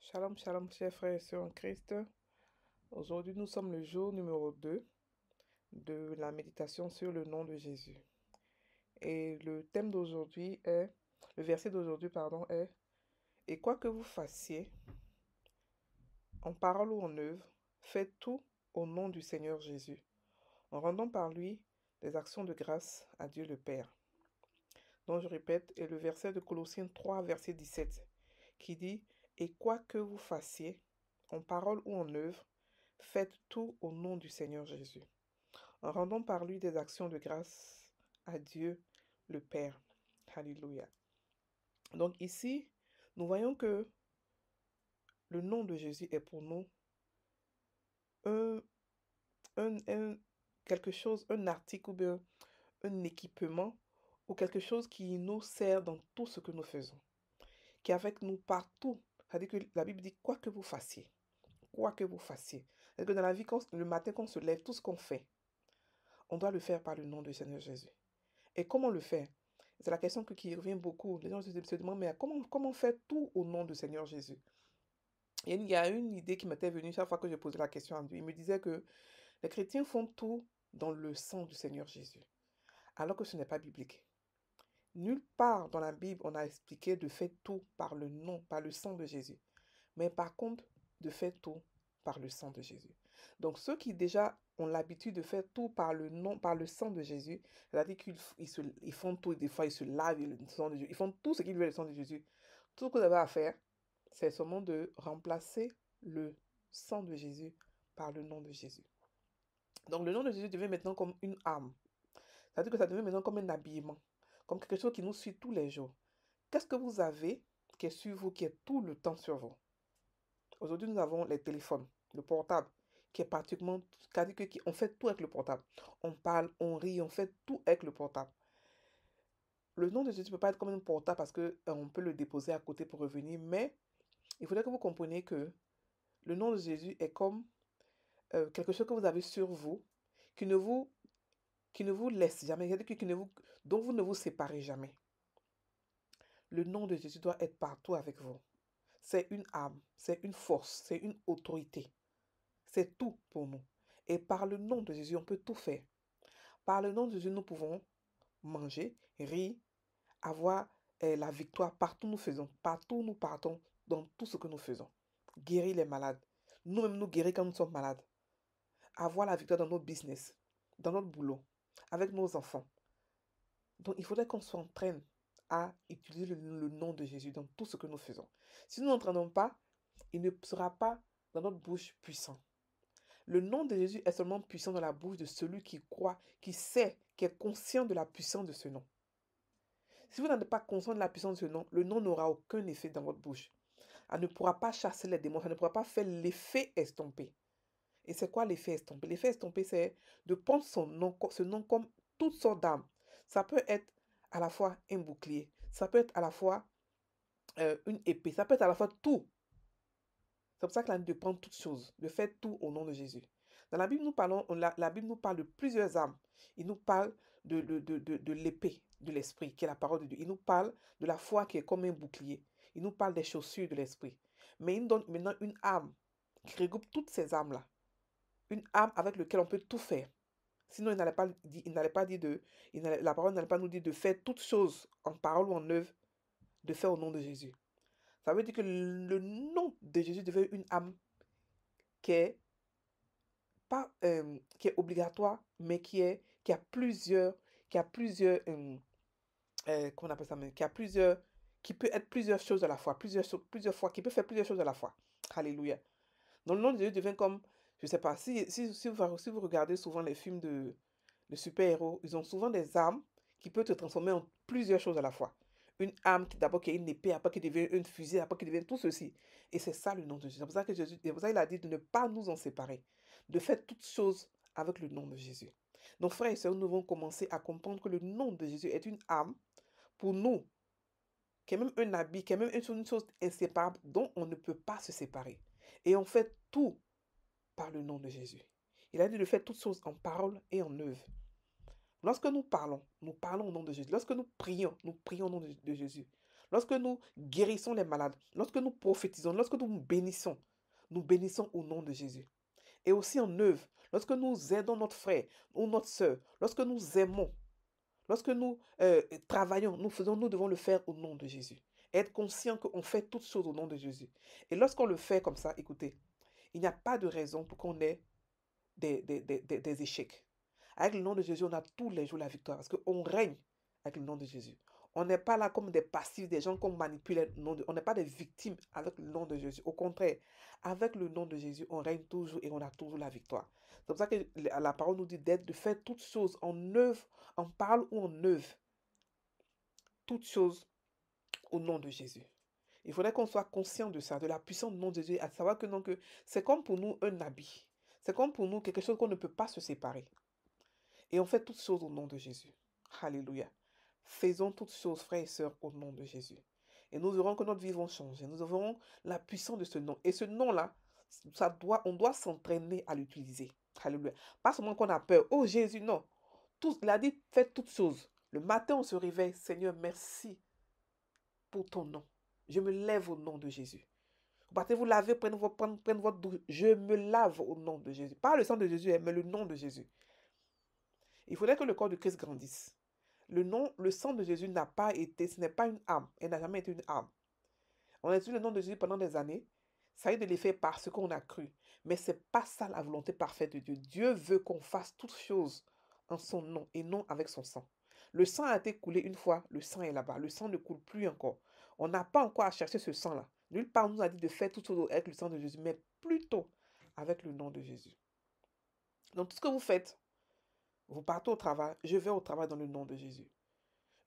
Shalom, shalom, chers frères et sœurs en Christ. Aujourd'hui, nous sommes le jour numéro 2 de la méditation sur le nom de Jésus. Et le verset d'aujourd'hui, est, et quoi que vous fassiez, en parole ou en œuvre, faites tout au nom du Seigneur Jésus, en rendant par lui des actions de grâce à Dieu le Père. Donc, je répète, et le verset de Colossiens 3, verset 17, qui dit, et quoi que vous fassiez, en parole ou en œuvre, faites tout au nom du Seigneur Jésus, en rendant par lui des actions de grâce à Dieu le Père. Alléluia. Donc ici, nous voyons que le nom de Jésus est pour nous un, un quelque chose, un article ou bien un équipement ou quelque chose qui nous sert dans tout ce que nous faisons, qui est avec nous partout. C'est-à-dire que la Bible dit quoi que vous fassiez. Quoi que vous fassiez. C'est-à-dire que dans la vie, le matin, quand on se lève, tout ce qu'on fait, on doit le faire par le nom du Seigneur Jésus. Et comment le faire? C'est la question qui revient beaucoup. Les gens se demandent, mais comment faire tout au nom du Seigneur Jésus? Et il y a une idée qui m'était venue chaque fois que je posais la question à Dieu. Il me disait que les chrétiens font tout dans le sang du Seigneur Jésus, alors que ce n'est pas biblique. Nulle part dans la Bible, on a expliqué de faire tout par le nom, par le sang de Jésus. Mais par contre, de faire tout par le sang de Jésus. Donc ceux qui déjà ont l'habitude de faire tout par le nom, par le sang de Jésus, c'est-à-dire qu'ils font tout, des fois ils se lavent le sang de Jésus, ils font tout ce qu'ils veulent le sang de Jésus. Tout ce que vous avez à faire, c'est seulement de remplacer le sang de Jésus par le nom de Jésus. Donc le nom de Jésus devient maintenant comme une arme. C'est-à-dire que ça devient maintenant comme un habillement, comme quelque chose qui nous suit tous les jours. Qu'est-ce que vous avez qui est sur vous, qui est tout le temps sur vous? Aujourd'hui, nous avons les téléphones, le portable, qui est pratiquement, c'est-à-dire qu'on fait tout avec le portable. On parle, on rit, on fait tout avec le portable. Le nom de Jésus ne peut pas être comme un portable parce qu'on peut le déposer à côté pour revenir, mais il faudrait que vous compreniez que le nom de Jésus est comme quelque chose que vous avez sur vous, qui ne vous, qui ne vous laisse jamais, c'est-à-dire dont vous ne vous séparez jamais. Le nom de Jésus doit être partout avec vous. C'est une âme, c'est une force, c'est une autorité. C'est tout pour nous. Et par le nom de Jésus, on peut tout faire. Par le nom de Jésus, nous pouvons manger, rire, avoir la victoire partout où nous faisons, partout où nous partons, dans tout ce que nous faisons. Guérir les malades. Nous-mêmes nous guérir quand nous sommes malades. Avoir la victoire dans notre business, dans notre boulot, avec nos enfants. Donc, il faudrait qu'on s'entraîne à utiliser le nom de Jésus dans tout ce que nous faisons. Si nous n'entraînons pas, il ne sera pas dans notre bouche puissant. Le nom de Jésus est seulement puissant dans la bouche de celui qui croit, qui sait, qui est conscient de la puissance de ce nom. Si vous n'êtes pas conscient de la puissance de ce nom, le nom n'aura aucun effet dans votre bouche. Elle ne pourra pas chasser les démons, ça ne pourra pas faire l'effet estompé. Et c'est quoi l'effet estompé? L'effet estompé, c'est de prendre ce nom comme toutes sortes d'armes. Ça peut être à la fois un bouclier, ça peut être à la fois une épée, ça peut être à la fois tout. C'est pour ça que la Bible prend toutes choses, de faire tout au nom de Jésus. Dans la Bible, la Bible nous parle de plusieurs armes. Il nous parle de l'épée de l'esprit, qui est la parole de Dieu. Il nous parle de la foi qui est comme un bouclier. Il nous parle des chaussures de l'esprit. Mais il nous donne maintenant une arme qui regroupe toutes ces armes-là. Une arme avec laquelle on peut tout faire. Sinon, la parole n'allait pas nous dire de faire toutes choses en parole ou en œuvre, de faire au nom de Jésus. Ça veut dire que le nom de Jésus devient une âme qui est qui est obligatoire, mais comment on appelle ça, qui peut être plusieurs choses à la fois, plusieurs fois, qui peut faire plusieurs choses à la fois. Alléluia. Donc le nom de Jésus devient comme, je ne sais pas, si vous regardez souvent les films de super-héros, ils ont souvent des armes qui peuvent se transformer en plusieurs choses à la fois. Une arme qui d'abord qui est une épée, après qui devient une fusée, après qui devient tout ceci. Et c'est ça le nom de Jésus. C'est pour ça qu'il a dit de ne pas nous en séparer, de faire toutes choses avec le nom de Jésus. Donc frères et sœurs, nous devons commencer à comprendre que le nom de Jésus est une arme pour nous, qui est même un habit, qui est même une chose inséparable dont on ne peut pas se séparer. Et on fait tout par le nom de Jésus. Il a dit de faire toutes choses en parole et en œuvre. Lorsque nous parlons au nom de Jésus. Lorsque nous prions au nom de Jésus. lorsque nous guérissons les malades, lorsque nous prophétisons, lorsque nous bénissons au nom de Jésus. Et aussi en œuvre, lorsque nous aidons notre frère ou notre soeur, lorsque nous aimons, lorsque nous travaillons, nous devons le faire au nom de Jésus. Être conscient qu'on fait toutes choses au nom de Jésus. Et lorsqu'on le fait comme ça, écoutez, il n'y a pas de raison pour qu'on ait des échecs. Avec le nom de Jésus, on a tous les jours la victoire parce qu'on règne avec le nom de Jésus. On n'est pas là comme des passifs, des gens qu'on manipule. On n'est pas des victimes avec le nom de Jésus. Au contraire, avec le nom de Jésus, on règne toujours et on a toujours la victoire. C'est pour ça que la parole nous dit de faire toutes choses en œuvre, en parole ou en œuvre. Toutes choses au nom de Jésus. Il faudrait qu'on soit conscient de ça, de la puissance du nom de Jésus, à savoir que c'est comme pour nous un habit. C'est comme pour nous quelque chose qu'on ne peut pas se séparer. Et on fait toutes choses au nom de Jésus. Alléluia. Faisons toutes choses, frères et sœurs, au nom de Jésus. Et nous verrons que notre vie va changer. Nous verrons la puissance de ce nom. Et ce nom-là, on doit s'entraîner à l'utiliser. Alléluia. Pas seulement qu'on a peur. Oh Jésus, non. Il a dit, faites toutes choses. Le matin, on se réveille. Seigneur, merci pour ton nom. Je me lève au nom de Jésus. Vous partez vous laver, prenez votre douche. Je me lave au nom de Jésus. Pas le sang de Jésus, mais le nom de Jésus. Il faudrait que le corps de Christ grandisse. Le sang de Jésus n'a pas été, ce n'est pas une arme. Elle n'a jamais été une arme. On a utilisé le nom de Jésus pendant des années. Ça a eu de l'effet parce qu'on a cru. Mais ce n'est pas ça la volonté parfaite de Dieu. Dieu veut qu'on fasse toutes choses en son nom et non avec son sang. Le sang a été coulé une fois, le sang est là-bas. Le sang ne coule plus encore. On n'a pas encore à chercher ce sang-là. Nulle part on nous a dit de faire toutes choses avec le sang de Jésus, mais plutôt avec le nom de Jésus. Donc tout ce que vous faites, vous partez au travail, je vais au travail dans le nom de Jésus.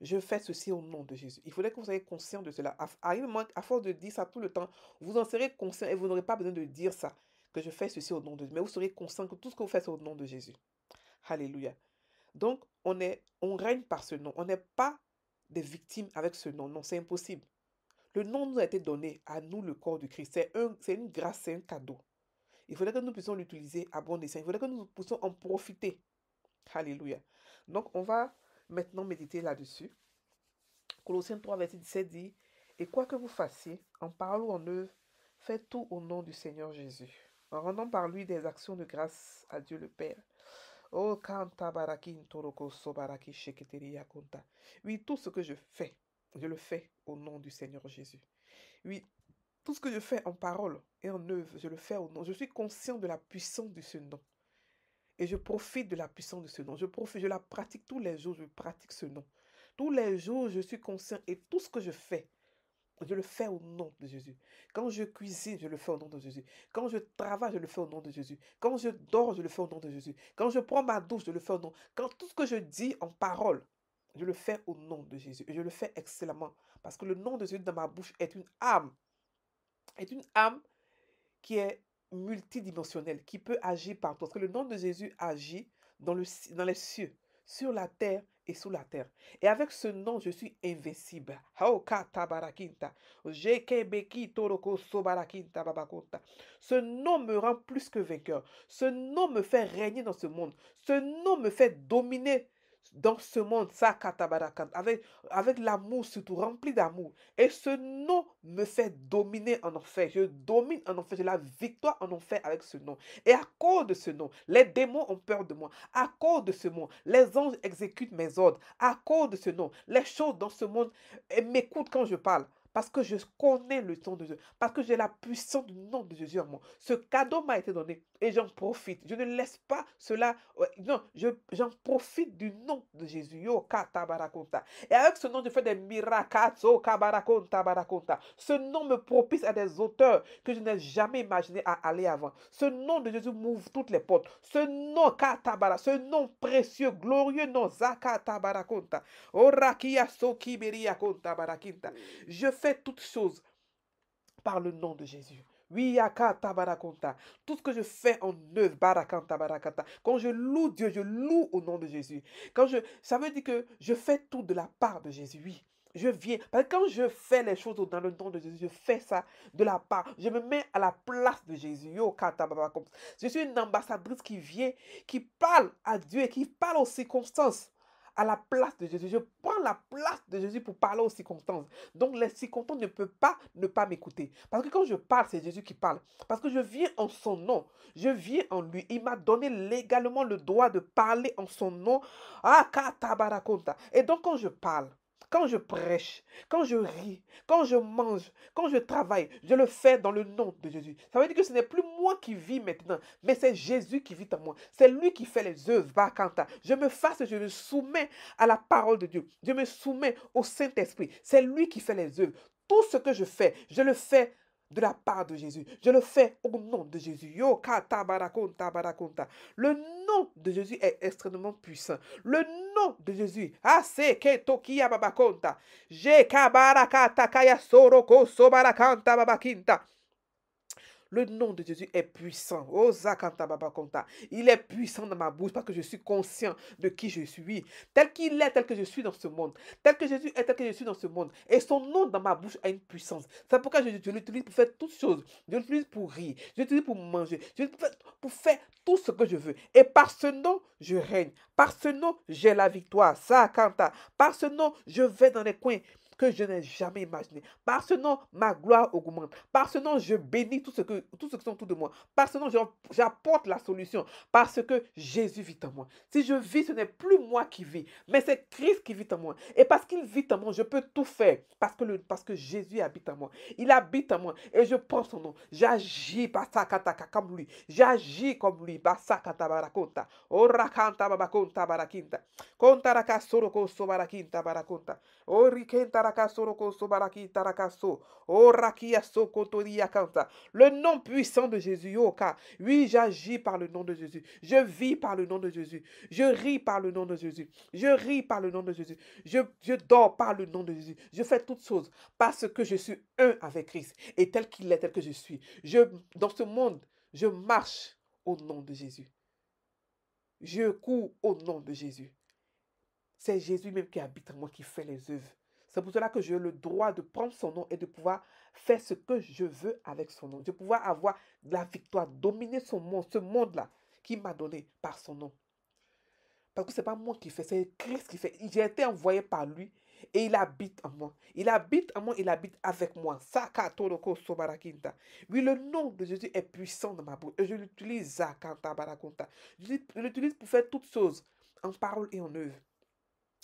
Je fais ceci au nom de Jésus. Il faudrait que vous soyez conscient de cela. À force de dire ça tout le temps, vous en serez conscient et vous n'aurez pas besoin de dire ça, que je fais ceci au nom de Jésus. Mais vous serez conscient que tout ce que vous faites, c'est au nom de Jésus. Alléluia. Donc, on règne par ce nom. On n'est pas des victimes avec ce nom. Non, c'est impossible. Le nom nous a été donné à nous, le corps du Christ. C'est une grâce, c'est un cadeau. Il faudrait que nous puissions l'utiliser à bon escient. Il faudrait que nous puissions en profiter. Alléluia. Donc, on va maintenant méditer là-dessus. Colossiens 3, verset 17 dit, « Et quoi que vous fassiez, en parole ou en œuvre, faites tout au nom du Seigneur Jésus, en rendant par lui des actions de grâce à Dieu le Père. » Oh, kanta barakin toroko sobaraki sheketeri yakonta. Oui, tout ce que je le fais au nom du Seigneur Jésus. Oui, tout ce que je fais en parole et en œuvre, je le fais au nom. Je suis conscient de la puissance de ce nom. Et je profite de la puissance de ce nom. Je la pratique tous les jours, je pratique ce nom. Tous les jours, je suis conscient et tout ce que je le fais au nom de Jésus. Quand je cuisine, je le fais au nom de Jésus. Quand je travaille, je le fais au nom de Jésus. Quand je dors, je le fais au nom de Jésus. Quand je prends ma douche, je le fais au nom. Quand tout ce que je dis en parole, je le fais au nom de Jésus. Et je le fais excellemment. Parce que le nom de Jésus dans ma bouche est une âme. Est une âme qui est multidimensionnelle, qui peut agir partout. Parce que le nom de Jésus agit dans les cieux, sur la terre et sous la terre. Et avec ce nom, je suis invincible. Ce nom me rend plus que vainqueur. Ce nom me fait régner dans ce monde. Ce nom me fait dominer dans ce monde, avec l'amour surtout, rempli d'amour. Et ce nom me fait dominer en enfer. Je domine en enfer, j'ai la victoire en enfer avec ce nom. Et à cause de ce nom, les démons ont peur de moi. À cause de ce nom, les anges exécutent mes ordres. À cause de ce nom, les choses dans ce monde m'écoutent quand je parle. Parce que je connais le nom de Jésus. Parce que j'ai la puissance du nom de Jésus en moi. Ce cadeau m'a été donné et j'en profite. Je ne laisse pas cela. Non, j'en profite du nom de Jésus. Yo, katabarakonta. Et avec ce nom, je fais des miracles. Ce nom me propice à des auteurs que je n'ai jamais imaginé à aller avant. Ce nom de Jésus m'ouvre toutes les portes. Ce nom, katabara, ce nom précieux, glorieux nom, zakatabarakonta. Orakia sokiberia konta barakinta. Je fais toutes choses par le nom de Jésus. Oui, barakonta. Tout ce que je fais en œuvre, barakanta barakanta. Quand je loue Dieu, je loue au nom de Jésus. Ça veut dire que je fais tout de la part de Jésus. Oui. Je viens. Parce que quand je fais les choses dans le nom de Jésus, je fais ça de la part. Je me mets à la place de Jésus. Je suis une ambassadrice qui vient, qui parle à Dieu et qui parle aux circonstances à la place de Jésus. Je prends la place de Jésus pour parler aux circonstances. Donc les circonstances ne peuvent pas ne pas m'écouter. Parce que quand je parle, c'est Jésus qui parle. Parce que je viens en son nom. Je viens en lui. Il m'a donné légalement le droit de parler en son nom. Ah, katabarakonta. Et donc quand je parle, quand je prêche, quand je ris, quand je mange, quand je travaille, je le fais dans le nom de Jésus. Ça veut dire que ce n'est plus moi qui vis maintenant, mais c'est Jésus qui vit en moi. C'est lui qui fait les œuvres. Bakanta. Je me fasse, je me soumets à la parole de Dieu. Je me soumets au Saint-Esprit. C'est lui qui fait les œuvres. Tout ce que je le fais de la part de Jésus. Je le fais au nom de Jésus. Yo, kata barakonta barakonta. Le nom de Jésus est extrêmement puissant. Le nom de Jésus. Ase ke tokia babakonta. Je kabarakata kaya soroko sobarakanta babakinta. Le nom de Jésus est puissant. Oh, Zakanta Babakonta. Il est puissant dans ma bouche parce que je suis conscient de qui je suis. Tel qu'il est, tel que je suis dans ce monde. Tel que Jésus est, tel que je suis dans ce monde. Et son nom dans ma bouche a une puissance. C'est pourquoi je l'utilise pour faire toutes choses. Je l'utilise pour rire. Je l'utilise pour manger. Je l'utilise pour faire tout ce que je veux. Et par ce nom, je règne. Par ce nom, j'ai la victoire. Zakanta. Par ce nom, je vais dans les coins que je n'ai jamais imaginé. Par ce nom, ma gloire augmente. Par ce nom, je bénis tout ce qui sont autour de moi. Par ce nom, j'apporte la solution. Parce que Jésus vit en moi. Si je vis, ce n'est plus moi qui vis, mais c'est Christ qui vit en moi. Et parce qu'il vit en moi, je peux tout faire. Parce que Jésus habite en moi. Il habite en moi. Et je prends son nom. J'agis comme lui. J'agis comme lui. Basakata barakonta. Orakanta babakonta barakinta. Kontaraka soroko sobarakinta barakonta. Le nom puissant de Jésus. Oui, j'agis par le nom de Jésus. Je vis par le nom de Jésus. Je ris par le nom de Jésus. Je ris par le nom de Jésus. Je dors par le nom de Jésus. Je fais toutes choses parce que je suis un avec Christ. Et tel qu'il est, tel que je suis. Dans ce monde, je marche au nom de Jésus. Je cours au nom de Jésus. C'est Jésus même qui habite en moi, qui fait les œuvres. C'est pour cela que j'ai le droit de prendre son nom et de pouvoir faire ce que je veux avec son nom. De pouvoir avoir la victoire, dominer ce monde-là qui m'a donné par son nom. Parce que ce n'est pas moi qui fais, c'est Christ qui fait. J'ai été envoyé par lui et il habite en moi. Il habite en moi, il habite avec moi. Oui, le nom de Jésus est puissant dans ma bouche et je l'utilise. Je l'utilise pour faire toutes choses, en parole et en œuvre.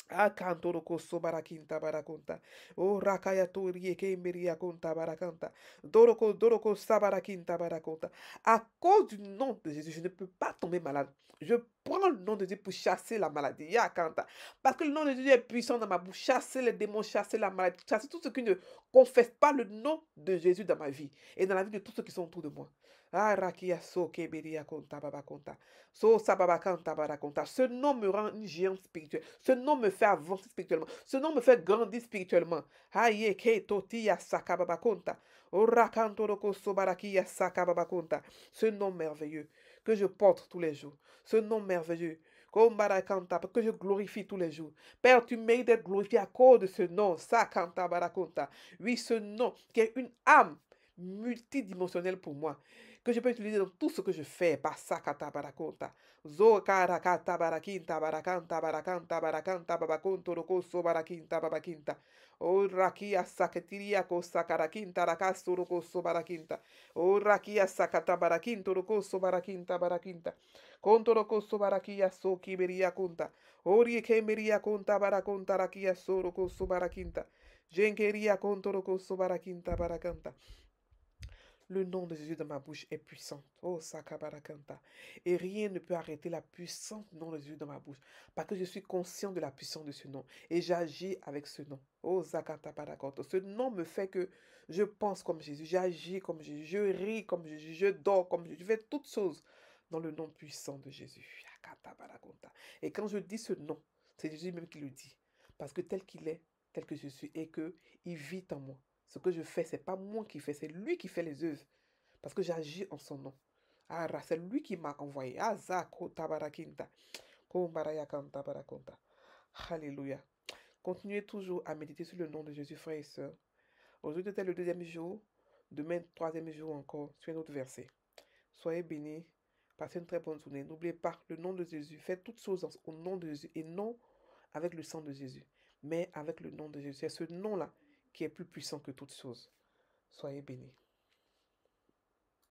Akantoroko sobarakinta barakonta. O rakaya torie kemeria konta barakanta. Doroko sabarakinta barakonta. À cause du nom de Jésus, je ne peux pas tomber malade. Je prends le nom de Jésus pour chasser la maladie. Yakanta. Parce que le nom de Jésus est puissant dans ma bouche. Chasser les démons, chasser la maladie, chasser tout ce qui ne confesse pas le nom de Jésus dans ma vie et dans la vie de tous ceux qui sont autour de moi. Ah, rakia so kemeria konta babakonta. So sababakanta barakonta. Ce nom me rend une géante spirituelle. Ce nom me fait avancer spirituellement. Ce nom me fait grandir spirituellement. Aye ke totia sakababakonta. Orakantoroko sobarakia sakababakonta. Ce nom merveilleux que je porte tous les jours. Ce nom merveilleux. Kombarakanta, que je glorifie tous les jours. Père, tu mérites d'être glorifié à cause de ce nom. Sakanta barakonta. Oui, ce nom qui est une âme multidimensionnelle pour moi que je peux utiliser dans tout ce que je fais. Basakata barakonta. Zo karakata barakinta barakanta barakanta barakanta babakonto rokoso barakinta babakinta. O rakia saketiria ko sakarakinta rakaso rokoso barakinta. O rakia sakata barakinto rokoso barakinta barakinta. Konto rokoso barakia so kiberia kunta. Ori kemeria kunta barakonta rakia so rokoso barakinta. Jenkeria konto rokoso barakinta barakanta. Le nom de Jésus dans ma bouche est puissant. Oh, Sakabarakanta. Et rien ne peut arrêter la puissance du nom de Jésus dans ma bouche. Parce que je suis conscient de la puissance de ce nom. Et j'agis avec ce nom. Oh, Zakata Barakanta. Ce nom me fait que je pense comme Jésus. J'agis comme Jésus. Je ris comme Jésus. Je dors comme Jésus. Je fais toutes choses dans le nom puissant de Jésus. Yakata Barakanta. Et quand je dis ce nom, c'est Jésus même qui le dit. Parce que tel qu'il est, tel que je suis, et qu'il vit en moi. Ce que je fais, ce n'est pas moi qui fais, c'est lui qui fait les œuvres. Parce que j'agis en son nom. Ah, c'est lui qui m'a envoyé. Ah, Zako Tabarakinta. Kombarayakanta Barakonta. Alléluia. Continuez toujours à méditer sur le nom de Jésus, frères et sœurs. Aujourd'hui, c'était le deuxième jour. Demain, troisième jour encore, sur un autre verset. Soyez bénis. Passez une très bonne journée. N'oubliez pas le nom de Jésus. Faites toutes choses au nom de Jésus et non avec le sang de Jésus, mais avec le nom de Jésus. C'est ce nom-là qui est plus puissant que toute chose. Soyez bénis.